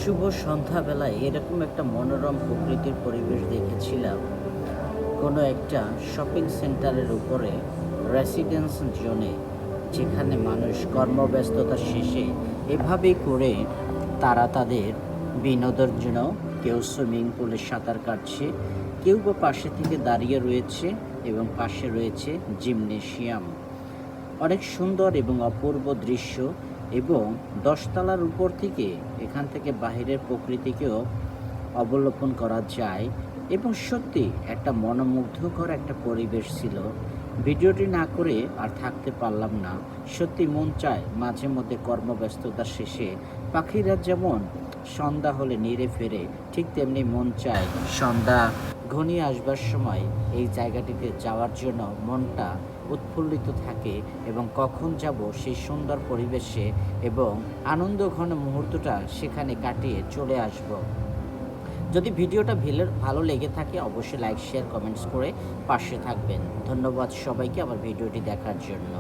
শুভ সন্ধ্যাবেলায় এরকম একটা মনোরম প্রকৃতির পরিবেশ দেখেছিলাম কোনো একটা শপিং সেন্টারের উপরে রেসিডেন্স জোনে, যেখানে মানুষ কর্মব্যস্ততা শেষে এভাবেই করে তারা তাদের বিনোদনের জন্য কেউ সুইমিং পুলে সাঁতার কাটছে, কেউ বা পাশে থেকে দাঁড়িয়ে রয়েছে এবং পাশে রয়েছে জিমনেশিয়াম। অনেক সুন্দর এবং অপূর্ব দৃশ্য, এবং ১০ তলার উপর থেকে এখান থেকে বাহিরের প্রকৃতিকেও অবলোকন করা যায়, এবং সত্যি একটা মনোমুগ্ধকর একটা পরিবেশ ছিল। ভিডিওটি না করে আর থাকতে পারলাম না। সত্যি মন চায় মাঝে মধ্যে কর্মব্যস্ততা শেষে পাখিরা যেমন সন্ধ্যা হলে নিড়ে ফেরে, ঠিক তেমনি মন চায় সন্ধ্যা ঘনিয়ে আসবার সময় এই জায়গাটিতে যাওয়ার জন্য মনটা উৎফুল্লিত থাকে, এবং কখন যাব সেই সুন্দর পরিবেশে এবং আনন্দঘন মুহূর্তটা সেখানে কাটিয়ে চলে আসব। যদি ভিডিওটা ভালো লেগে থাকে অবশ্যই লাইক, শেয়ার, কমেন্টস করে পাশে থাকবেন। ধন্যবাদ সবাইকে আমার ভিডিওটি দেখার জন্য।